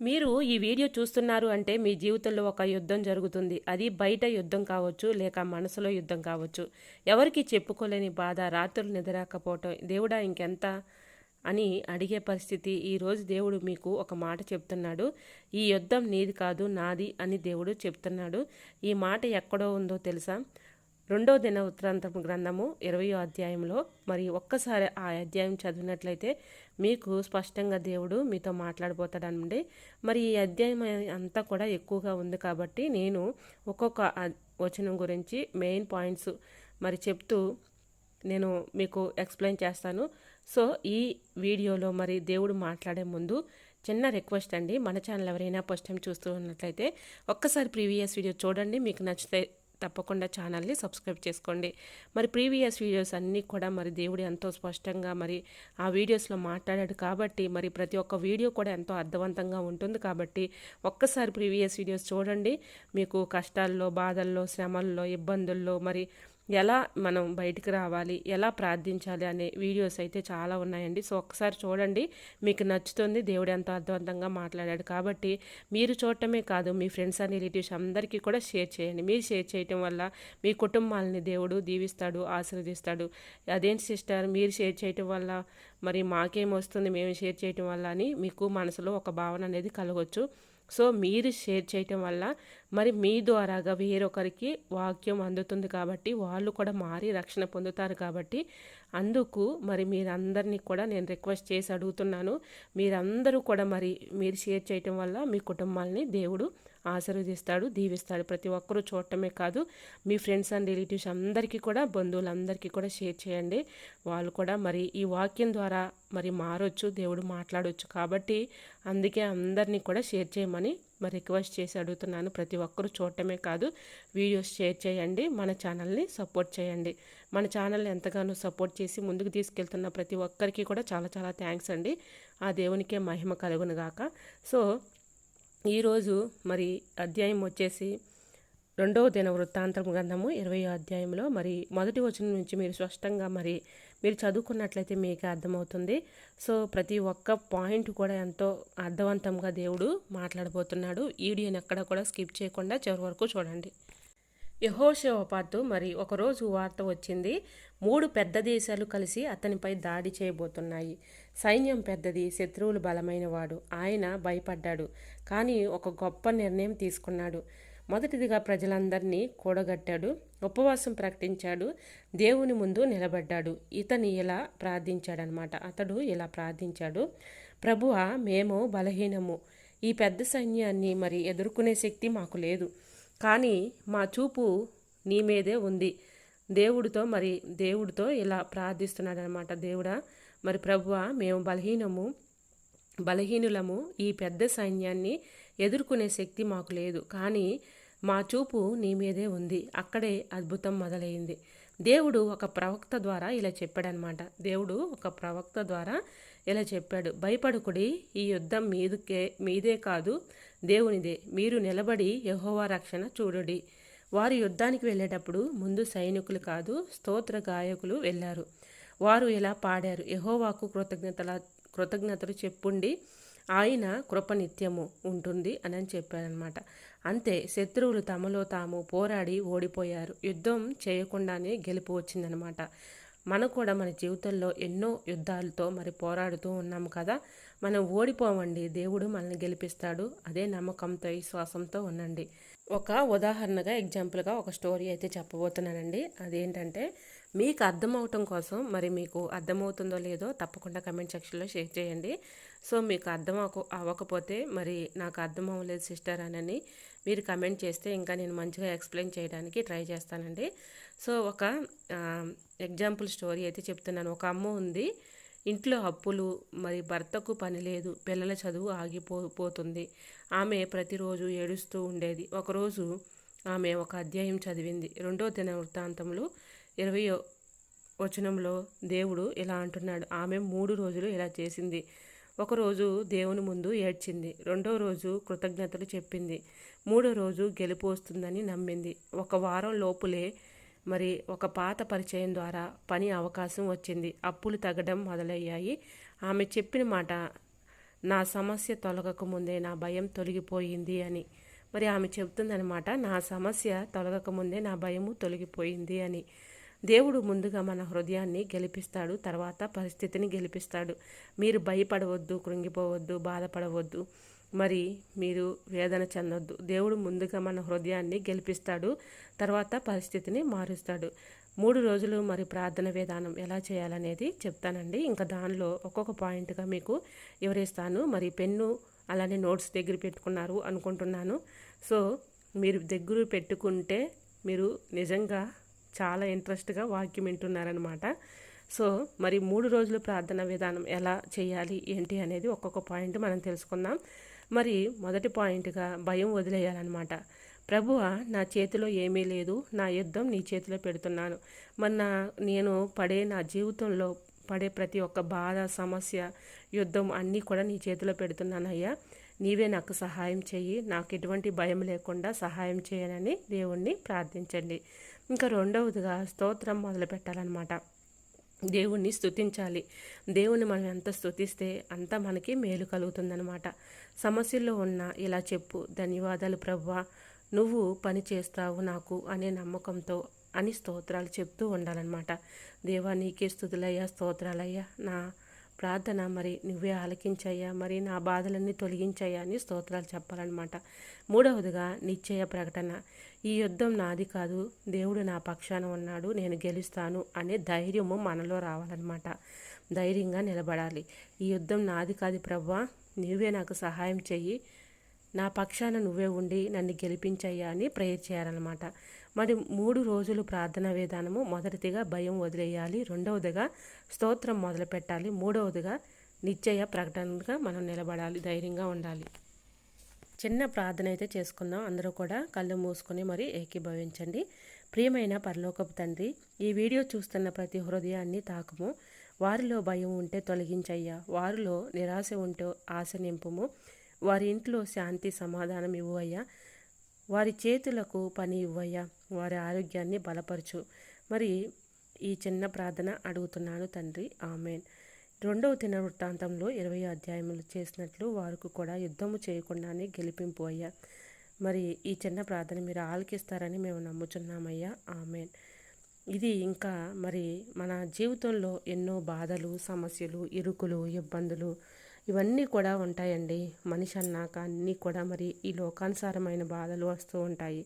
మీరు ఈ వీడియో చూస్తున్నారు అంటే మీ జీవితంలో ఒక యుద్ధం జరుగుతుంది. అది బయట యుద్ధం కావచ్చు, లేక మనసులో యుద్ధం కావచ్చు. ఎవరికి చెప్పుకోలేని బాధ, రాత్రులు నిద్రరాకపోవటం, దేవుడా ఇంకెంత అని అడిగే పరిస్థితి. ఈరోజు దేవుడు మీకు ఒక మాట చెప్తున్నాడు. ఈ యుద్ధం నీది కాదు, నాది అని దేవుడు చెప్తున్నాడు. ఈ మాట ఎక్కడో ఉందో తెలుసా? రెండో దిన వృత్తాంతం గ్రంథము 20వ అధ్యాయంలో మరి ఒక్కసారి ఆ అధ్యాయం చదివినట్లయితే మీకు స్పష్టంగా దేవుడు మీతో మాట్లాడబోతాడండి. మరి ఈ అధ్యాయం అంతా కూడా ఎక్కువగా ఉంది కాబట్టి నేను ఒక్కొక్క వచనం గురించి మెయిన్ పాయింట్స్ మరి చెప్తూ నేను మీకు ఎక్స్ప్లెయిన్ చేస్తాను. సో ఈ వీడియోలో మరి దేవుడు మాట్లాడే ముందు చిన్న రిక్వెస్ట్ అండి, మన ఛానల్ ఎవరైనా ఫస్ట్ టైం చూస్తూ ఉన్నట్లయితే ఒక్కసారి ప్రీవియస్ వీడియో చూడండి. మీకు నచ్చితే తప్పకుండా ఛానల్ని సబ్స్క్రైబ్ చేసుకోండి. మరి ప్రీవియస్ వీడియోస్ అన్నీ కూడా మరి దేవుడు ఎంతో స్పష్టంగా మరి ఆ వీడియోస్లో మాట్లాడాడు కాబట్టి మరి ప్రతి ఒక్క వీడియో కూడా ఎంతో అర్థవంతంగా ఉంటుంది కాబట్టి ఒక్కసారి ప్రీవియస్ వీడియోస్ చూడండి. మీకు కష్టాల్లో, బాధల్లో, శ్రమల్లో, ఇబ్బందుల్లో మరి ఎలా మనం బయటికి రావాలి, ఎలా ప్రార్థించాలి అనే వీడియోస్ అయితే చాలా ఉన్నాయండి. సో ఒక్కసారి చూడండి, మీకు నచ్చుతుంది. దేవుడు ఎంతో అర్థవంతంగా మాట్లాడాడు కాబట్టి మీరు చూడటమే కాదు, మీ ఫ్రెండ్స్ అండ్ రిలేటివ్స్ అందరికీ కూడా షేర్ చేయండి. మీరు షేర్ చేయటం వల్ల మీ కుటుంబాలని దేవుడు దీవిస్తాడు, ఆశీర్వదిస్తాడు. అదేంటి సిస్టర్ మీరు షేర్ చేయటం వల్ల మరి మాకేమొస్తుంది మేము షేర్ చేయటం వల్ల అని మీకు మనసులో ఒక భావన అనేది కలగవచ్చు. సో మీరు షేర్ చేయటం వల్ల మరి మీ ద్వారాగా వేరొకరికి వాక్యం అందుతుంది కాబట్టి వాళ్ళు కూడా మారి రక్షణ పొందుతారు కాబట్టి అందుకు మరి మీరందరినీ కూడా నేను రిక్వెస్ట్ చేసి అడుగుతున్నాను. మీరందరూ కూడా మరి మీరు షేర్ చేయటం వల్ల మీ కుటుంబాలని దేవుడు ఆశీర్వదిస్తాడు, దీవిస్తాడు. ప్రతి ఒక్కరూ చూడటమే కాదు, మీ ఫ్రెండ్స్ అండ్ రిలేటివ్స్ అందరికీ కూడా, బంధువులందరికీ కూడా షేర్ చేయండి. వాళ్ళు కూడా మరి ఈ వాక్యం ద్వారా మరి మారొచ్చు, దేవుడు మాట్లాడవచ్చు కాబట్టి అందుకే అందరినీ కూడా షేర్ చేయమని మరి రిక్వెస్ట్ చేసి అడుగుతున్నాను. ప్రతి ఒక్కరూ చూడటమే కాదు, వీడియోస్ షేర్ చేయండి, మన ఛానల్ని సపోర్ట్ చేయండి. మన ఛానల్ని ఎంతగానో సపోర్ట్ చేసి ముందుకు తీసుకెళ్తున్న ప్రతి ఒక్కరికి కూడా చాలా చాలా థ్యాంక్స్ అండి. ఆ దేవునికే మహిమ కలుగును గాక. సో ఈరోజు మరి అధ్యాయం వచ్చేసి రెండవ దిన వృత్తాంతం గ్రంథము 20వ అధ్యాయంలో మరి మొదటి వచనం నుంచి మీరు స్పష్టంగా మరి మీరు చదువుకున్నట్లయితే మీకు అర్థమవుతుంది. సో ప్రతి ఒక్క పాయింట్ కూడా ఎంతో అర్థవంతంగా దేవుడు మాట్లాడబోతున్నాడు. ఈ వీడియోని ఎక్కడ కూడా స్కిప్ చేయకుండా చివరి వరకు చూడండి. యెహోషాపాతు మరి ఒకరోజు వార్త వచ్చింది, 3 పెద్ద దేశాలు కలిసి అతనిపై దాడి చేయబోతున్నాయి. సైన్యం పెద్దది, శత్రువులు బలమైనవాడు. ఆయన భయపడ్డాడు, కానీ ఒక గొప్ప నిర్ణయం తీసుకున్నాడు. మొదటిదిగా ప్రజలందరినీ కూడగట్టాడు, ఉపవాసం ప్రకటించాడు, దేవుని ముందు నిలబడ్డాడు. అతడు ఇలా ప్రార్థించాడు, ప్రభువా, మేము బలహీనము, ఈ పెద్ద సైన్యాన్ని మరి ఎదుర్కొనే శక్తి మాకు లేదు, కానీ మా చూపు నీ మీదే ఉంది. దేవుడితో ఇలా ప్రార్థిస్తున్నాడు అనమాట. దేవుడా, మరి ప్రభువా, మేము బలహీనులము, ఈ పెద్ద సైన్యాన్ని ఎదుర్కొనే శక్తి మాకు లేదు, కానీ మా చూపు నీ మీదే ఉంది. అక్కడే అద్భుతం మొదలైంది. దేవుడు ఒక ప్రవక్త ద్వారా ఇలా చెప్పాడు, భయపడకుడి, ఈ యుద్ధం మీదే కాదు, దేవునిదే. మీరు నిలబడి యెహోవా రక్షణ చూడుడి. వారు యుద్ధానికి వెళ్ళేటప్పుడు ముందు సైనికులు కాదు, స్తోత్ర గాయకులు వెళ్ళారు. వారు ఇలా పాడారు, యెహోవాకు కృతజ్ఞతలు చెప్పుండి, ఆయన కృప నిత్యము ఉంటుంది అని చెప్పారనమాట. అంతే, శత్రువులు తమలో తాము పోరాడి ఓడిపోయారు. యుద్ధం చేయకుండానే గెలుపు వచ్చిందనమాట. మనం కూడా మన జీవితంలో ఎన్నో యుద్ధాలతో మరి పోరాడుతూ ఉన్నాము కదా. మనం ఓడిపోవండి, దేవుడు మనల్ని గెలిపిస్తాడు. అదే నమ్మకంతో, విశ్వాసంతో ఉండండి. ఒక ఉదాహరణగా, ఎగ్జాంపుల్గా ఒక స్టోరీ అయితే చెప్పబోతున్నానండి. అదేంటంటే మీకు అర్థమవటం కోసం, మరి మీకు అర్థమవుతుందో లేదో తప్పకుండా కమెంట్ సెక్షన్లో షేర్ చేయండి. సో మీకు అవ్వకపోతే మరి నాకు అర్థం అవ్వలేదు సిస్టర్ అని మీరు కమెంట్ చేస్తే ఇంకా నేను మంచిగా ఎక్స్ప్లెయిన్ చేయడానికి ట్రై చేస్తానండి. సో ఒక ఎగ్జాంపుల్ స్టోరీ అయితే చెప్తున్నాను. ఒక అమ్మ ఉంది, ఇంట్లో అప్పులు, మరి భర్తకు పని లేదు, పిల్లల చదువు ఆగిపోతుంది. ఆమె ప్రతిరోజు ఏడుస్తూ ఉండేది. ఒకరోజు ఆమె ఒక అధ్యాయం చదివింది. రెండో దిన వృత్తాంతంలో 20వ వచనంలో దేవుడు ఇలా అంటున్నాడు, ఆమె 3 రోజులు ఇలా చేసింది. ఒకరోజు దేవుని ముందు ఏడ్చింది, రెండో రోజు కృతజ్ఞతలు చెప్పింది, మూడో రోజు గెలుపు వస్తుందని నమ్మింది. ఒక వారం లోపులే మరి ఒక పాత పరిచయం ద్వారా పని అవకాశం వచ్చింది. అప్పులు తగ్గడం మొదలయ్యాయి. ఆమె చెప్పిన మాట నా సమస్య తొలగక ముందే నా భయం తొలగిపోయింది అని. మరి ఆమె చెబుతుందనమాట, నా సమస్య తొలగక ముందే నా భయము తొలగిపోయింది అని. దేవుడు ముందుగా మన హృదయాన్ని గెలిపిస్తాడు, తర్వాత పరిస్థితిని గెలిపిస్తాడు. మీరు భయపడవద్దు, కృంగిపోవద్దు, బాధపడవద్దు, మరి మీరు వేదన చెందొద్దు. దేవుడు ముందుగా మన హృదయాన్ని గెలిపిస్తాడు, తర్వాత పరిస్థితిని మారుస్తాడు. 3 రోజులు మరి ప్రార్థన విధానం ఎలా చేయాలనేది చెప్తానండి. ఇంకా దానిలో ఒక్కొక్క పాయింట్గా మీకు వివరిస్తాను. మరి పెన్ను అలానే నోట్స్ దగ్గర పెట్టుకున్నారు అనుకుంటున్నాను. సో మీరు దగ్గర పెట్టుకుంటే మీరు నిజంగా చాలా ఇంట్రెస్ట్గా వాక్యం వింటున్నారనమాట. సో మరి 3 రోజులు ప్రార్థన విధానం ఎలా చేయాలి ఏంటి అనేది ఒక్కొక్క పాయింట్ మనం తెలుసుకుందాం. మరి మొదటి పాయింట్గా భయం వదిలేయాలన్నమాట. ప్రభువా, నా చేతిలో ఏమీ లేదు, నా యుద్ధం నీ చేతిలో పెడుతున్నాను. మరి నేను నా జీవితంలో పడే ప్రతి ఒక్క బాధ, సమస్య, యుద్ధం అన్నీ కూడా నీ చేతిలో పెడుతున్నానయ్యా. నీవే నాకు సహాయం చెయ్యి, నాకు ఎటువంటి భయం లేకుండా సహాయం చేయనని దేవుణ్ణి ప్రార్థించండి. ఇంకా రెండవదిగా స్తోత్రం మొదలు పెట్టాలన్నమాట. దేవుణ్ణి స్తుతించాలి. దేవుని మనం ఎంత స్తుతిస్తే అంత మనకి మేలు కలుగుతుందనమాట. సమస్యల్లో ఉన్న ఇలా చెప్పు, ధన్యవాదాలు ప్రభువా, నువ్వు పని చేస్తావు నాకు అనే నమ్మకంతో అని స్తోత్రాలు చెప్తూ ఉండాలన్నమాట. దేవా, నీకే స్తుతులయ్యా, స్తోత్రాలయ్యా, నా ప్రార్థన మరి నువ్వే ఆలకించయ్యా, మరి నా బాధలన్నీ తొలగించయ్యా అని స్తోత్రాలు చెప్పాలన్నమాట. మూడవదిగా నిశ్చయ ప్రకటన. ఈ యుద్ధం నాది కాదు, దేవుడు నా పక్షాన ఉన్నాడు, నేను గెలుస్తాను అనే ధైర్యము మనలో రావాలన్నమాట. ధైర్యంగా నిలబడాలి. ఈ యుద్ధం నాది కాదు ప్రభువా, నువ్వే నాకు సహాయం చెయ్యి, నా పక్షాన నువ్వే ఉండి నన్ను గెలిపించయ్యా అని ప్రేయర్ చేయాలన్నమాట. మరి 3 రోజులు ప్రార్థనా విధానము. మొదటిదిగా భయం వదిలేయాలి, రెండవదిగా స్తోత్రం మొదలు పెట్టాలి, మూడవదిగా నిశ్చయ ప్రకటనగా మనం నిలబడాలి, ధైర్యంగా ఉండాలి. చిన్న ప్రార్థన అయితే చేసుకుందాం. అందరూ కూడా కళ్ళు మూసుకొని మరి ఏకీభవించండి. ప్రియమైన పరలోకపు తండ్రి, ఈ వీడియో చూస్తున్న ప్రతి హృదయాన్ని తాకుము. వారిలో భయం ఉంటే తొలగించయ్యా, వారిలో నిరాశ ఉంటే ఆశ నింపుము, వారి ఇంట్లో శాంతి సమాధానం ఇవ్వయ్యా, వారి చేతులకు పని ఇవ్వయ్యా, వారి ఆరోగ్యాన్ని బలపరచు. మరి ఈ చిన్న ప్రార్థన అడుగుతున్నాను తండ్రి, ఆమెన్. 2వ దినవృత్తాంతంలో 20వ అధ్యాయములు చేసినట్లు వారికి కూడా యుద్ధము చేయకుండానే గెలిపింపు అయ్యా. మరి ఈ చిన్న ప్రార్థన మీరు ఆలకిస్తారని మేము నమ్ముచున్నామయ్యా, ఆమెన్. ఇది ఇంకా మరి మన జీవితంలో ఎన్నో బాధలు, సమస్యలు, ఇరుకులు, ఇబ్బందులు ఇవన్నీ కూడా ఉంటాయండి. మనిషి అన్నాక అన్నీ కూడా మరి ఈ లోకానుసారమైన బాధలు వస్తూ ఉంటాయి.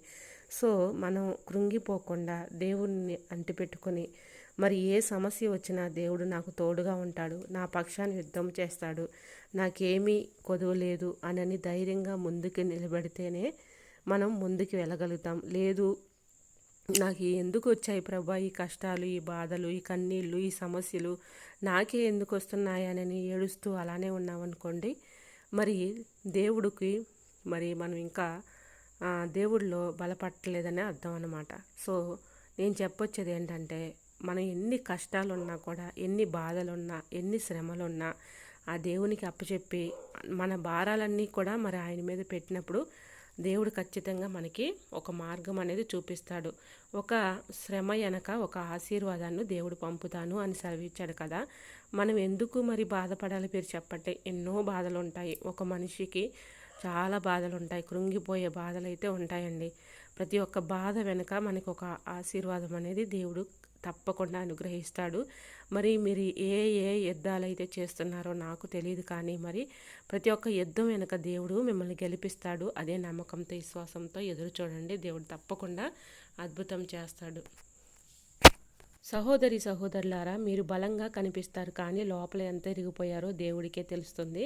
సో మనం కృంగిపోకుండా దేవుణ్ణి అంటిపెట్టుకొని మరి ఏ సమస్య వచ్చినా దేవుడు నాకు తోడుగా ఉంటాడు, నా పక్షాన్ని యుద్ధం చేస్తాడు, నాకేమీ కొదువు లేదు అని ధైర్యంగా ముందుకు నిలబడితేనే మనం ముందుకు వెళ్ళగలుగుతాం. లేదు, నాకు ఎందుకు వచ్చాయి ప్రభా ఈ కష్టాలు, ఈ బాధలు, ఈ కన్నీళ్ళు, ఈ సమస్యలు నాకే ఎందుకు వస్తున్నాయని ఏడుస్తూ అలానే ఉన్నామనుకోండి, మరి దేవుడికి మరి మనం ఇంకా దేవుడిలో బలపట్టలేదని అర్థం అన్నమాట. సో నేను చెప్పొచ్చేది ఏంటంటే, మనం ఎన్ని కష్టాలున్నా కూడా, ఎన్ని బాధలున్నా, ఎన్ని శ్రమలున్నా ఆ దేవునికి అప్పచెప్పి మన భారాలన్నీ కూడా మరి ఆయన మీద పెట్టినప్పుడు దేవుడు ఖచ్చితంగా మనకి ఒక మార్గం అనేది చూపిస్తాడు. ఒక శ్రమ వెనక ఒక ఆశీర్వాదాన్ని దేవుడు పంపుతాను అని సెలవిచ్చాడు కదా. మనం ఎందుకు మరి బాధపడాలి మీరు చెప్పండి. ఎన్నో బాధలు ఉంటాయి, ఒక మనిషికి చాలా బాధలు ఉంటాయి, కృంగిపోయే బాధలు అయితే ఉంటాయండి. ప్రతి ఒక్క బాధ వెనక మనకు ఒక ఆశీర్వాదం అనేది దేవుడు తప్పకుండా అనుగ్రహిస్తాడు. మరి మీరు ఏ యుద్ధాలు అయితే చేస్తున్నారో నాకు తెలియదు, కానీ మరి ప్రతి ఒక్క యుద్ధం వెనుక దేవుడు మిమ్మల్ని గెలిపిస్తాడు. అదే నమ్మకంతో, విశ్వాసంతో ఎదురు చూడండి, దేవుడు తప్పకుండా అద్భుతం చేస్తాడు. సహోదరి సహోదరులారా, మీరు బలంగా కనిపిస్తారు, కానీ లోపల ఎంత ఎరిగిపోయారో దేవుడికే తెలుస్తుంది.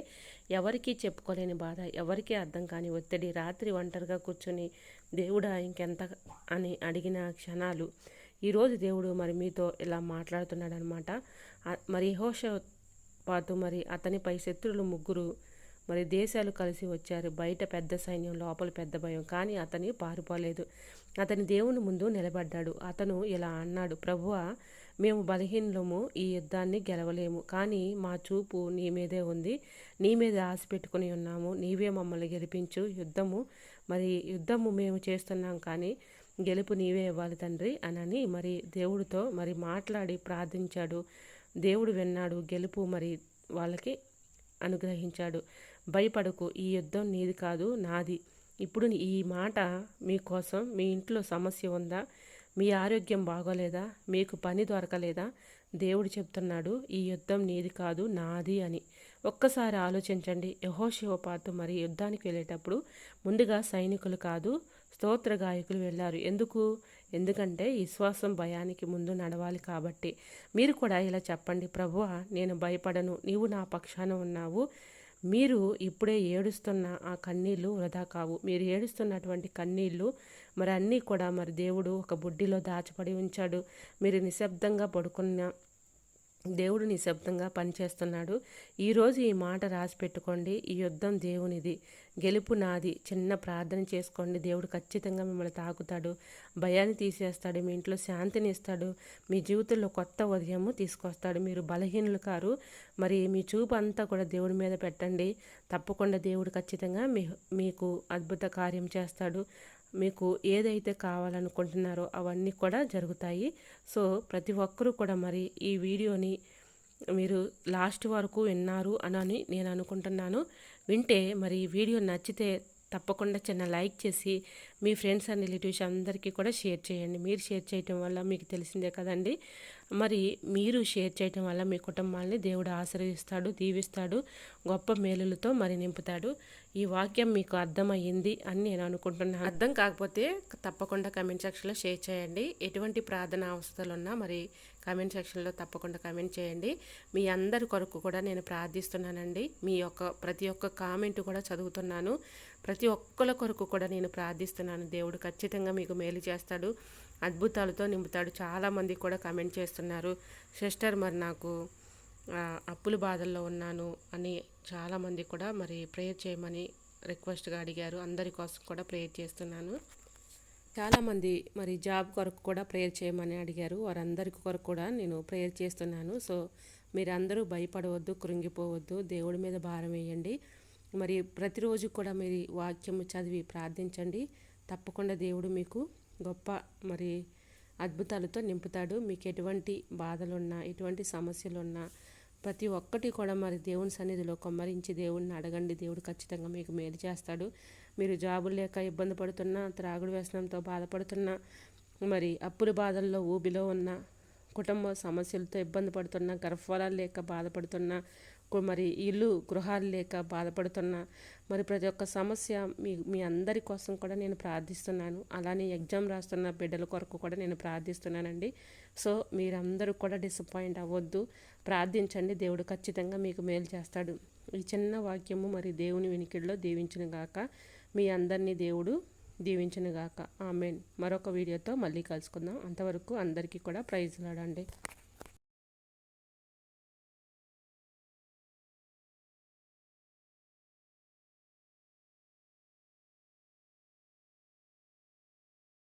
ఎవరికీ చెప్పుకోలేని బాధ, ఎవరికీ అర్థం కాని ఒత్తిడి, రాత్రి ఒంటరిగా కూర్చొని దేవుడా ఇంకెంత అని అడిగిన క్షణాలు. ఈరోజు దేవుడు మరి మీతో ఇలా మాట్లాడుతున్నాడు అనమాట. మరి యెహోషాపాతు మరి అతనిపై శత్రువులు 3 మరి దేశాలు కలిసి వచ్చారు. బయట పెద్ద సైన్యం, లోపల పెద్ద భయం, కానీ అతని పారిపోలేదు. అతని దేవుని ముందు నిలబడ్డాడు. అతను ఇలా అన్నాడు, ప్రభువా, మేము బలహీనము, ఈ యుద్ధాన్ని గెలవలేము, కానీ మా చూపు నీ మీదే ఉంది, నీ మీద ఆశ పెట్టుకుని ఉన్నాము, నీవే మమ్మల్ని గెలిపించు. యుద్ధము మేము చేస్తున్నాం, కానీ గెలుపు నీవే ఇవ్వాలి తండ్రి అని మరి దేవుడితో మరి మాట్లాడి ప్రార్థించాడు. దేవుడు విన్నాడు. గెలుపు మరి వాళ్ళకి అనుగ్రహించాడు. భయపడకు, ఈ యుద్ధం నీది కాదు, నాది. ఇప్పుడు ఈ మాట మీకోసం, మీ ఇంట్లో సమస్య ఉందా, మీ ఆరోగ్యం బాగోలేదా, మీకు పని దొరకలేదా, దేవుడు చెప్తున్నాడు ఈ యుద్ధం నీది కాదు, నాది అని. ఒక్కసారి ఆలోచించండి. యెహోషువపాతు మరి యుద్ధానికి వెళ్ళేటప్పుడు ముందుగా సైనికులు కాదు, స్తోత్ర గాయకులు వెళ్ళారు. ఎందుకంటే విశ్వాసం భయానికి ముందు నడవాలి కాబట్టి. మీరు కూడా ఇలా చెప్పండి, ప్రభువా నేను భయపడను, నీవు నా పక్షాన ఉన్నావు. మీరు ఇప్పుడే ఏడుస్తున్న ఆ కన్నీళ్ళు వృధా కావు. మీరు ఏడుస్తున్నటువంటి కన్నీళ్ళు మరి అన్నీ కూడా మరి దేవుడు ఒక బుడ్డిలో దాచిపడి ఉంచాడు. మీరు నిశ్శబ్దంగా పడుకున్న దేవుడు నిశ్శబ్దంగా పనిచేస్తున్నాడు. ఈరోజు ఈ మాట రాసి పెట్టుకోండి, ఈ యుద్ధం దేవునిది, గెలుపు నాది. చిన్న ప్రార్థన చేసుకోండి, దేవుడు ఖచ్చితంగా మిమ్మల్ని తాకుతాడు, భయాన్ని తీసేస్తాడు, మీ ఇంట్లో శాంతిని ఇస్తాడు, మీ జీవితంలో కొత్త ఉదయము తీసుకొస్తాడు. మీరు బలహీనులు కారు. మరి మీ చూపు అంతా కూడా దేవుడి మీద పెట్టండి. తప్పకుండా దేవుడు ఖచ్చితంగా మీకు అద్భుత కార్యం చేస్తాడు. మీకు ఏదైతే కావాలనుకుంటున్నారో అవన్నీ కూడా జరుగుతాయి. సో ప్రతి ఒక్కరూ కూడా మరి ఈ వీడియోని మీరు లాస్ట్ వరకు విన్నారు అని నేను అనుకుంటున్నాను. వింటే మరి ఈ వీడియో నచ్చితే తప్పకుండా చిన్న లైక్ చేసి మీ ఫ్రెండ్స్ అండ్ రిలేటివ్స్ అందరికీ కూడా షేర్ చేయండి. మీరు షేర్ చేయటం వల్ల మీకు తెలిసిందే కదండి, మరి మీరు షేర్ చేయటం వల్ల మీ కుటుంబాన్ని దేవుడు ఆశీర్వదిస్తాడు, దీవిస్తాడు, గొప్ప మేలులతో మరి నింపుతాడు. ఈ వాక్యం మీకు అర్థమయ్యింది అని నేను అనుకుంటున్నాను. అర్థం కాకపోతే తప్పకుండా కామెంట్ సెక్షన్లో షేర్ చేయండి. ఎటువంటి ప్రార్థన అవస్థలు ఉన్నా మరి కామెంట్ సెక్షన్లో తప్పకుండా కామెంట్ చేయండి. మీ అందరి కొరకు కూడా నేను ప్రార్థిస్తున్నానండి. మీ ప్రతి ఒక్క కామెంట్ కూడా చదువుతున్నాను. ప్రతి ఒక్కరి కొరకు కూడా నేను ప్రార్థిస్తున్నాను. దేవుడు ఖచ్చితంగా మీకు మేలు చేస్తాడు, అద్భుతాలతో నింపుతాడు. చాలామంది కూడా కామెంట్ చేస్తున్నారు, సిస్టర్ మరి నాకు అప్పుల బాధల్లో ఉన్నాను అని చాలామంది కూడా మరి ప్రేయర్ చేయమని రిక్వెస్ట్గా అడిగారు. అందరి కోసం కూడా ప్రేయర్ చేస్తున్నాను. చాలామంది మరి జాబ్ కొరకు కూడా ప్రేయర్ చేయమని అడిగారు. వారందరికి కొరకు కూడా నేను ప్రేయర్ చేస్తున్నాను. సో మీరందరూ భయపడవద్దు, కృంగిపోవద్దు, దేవుడి మీద భారం వేయండి. మరి ప్రతిరోజు కూడా మీరు వాక్యము చదివి ప్రార్థించండి. తప్పకుండా దేవుడు మీకు గొప్ప మరి అద్భుతాలతో నింపుతాడు. మీకు ఎటువంటి బాధలున్నా, ఎటువంటి సమస్యలున్నా ప్రతి ఒక్కటి కూడా మరి దేవుని సన్నిధిలో కొమ్మరించి దేవుడిని అడగండి. దేవుడు ఖచ్చితంగా మీకు మేలు చేస్తాడు. మీరు జాబులు లేక ఇబ్బంది పడుతున్నా, త్రాగుడు వ్యసనంతో బాధపడుతున్నా, మరి అప్పుల బాధల్లో ఊబిలో ఉన్న, కుటుంబ సమస్యలతో ఇబ్బంది పడుతున్నా, గర్భఫలాలు లేక బాధపడుతున్నా, మరి ఇల్లు గృహాలు లేక బాధపడుతున్నా, మరి ప్రతి ఒక్క సమస్య మీ అందరి కోసం కూడా నేను ప్రార్థిస్తున్నాను. అలానే ఎగ్జామ్ రాస్తున్న బిడ్డల కొరకు కూడా నేను ప్రార్థిస్తున్నానండి. సో మీరందరూ కూడా డిసప్పాయింట్ అవ్వద్దు, ప్రార్థించండి. దేవుడు ఖచ్చితంగా మీకు మేలు చేస్తాడు. ఈ చిన్న వాక్యము మరి దేవుని వినికిడిలో దీవించును గాక. మీ అందరినీ దేవుడు దీవించును గాక. ఆమేన్. మరొక వీడియోతో మళ్ళీ కలుసుకుందాం. అంతవరకు అందరికీ కూడా ప్రైజ్ లాడండి.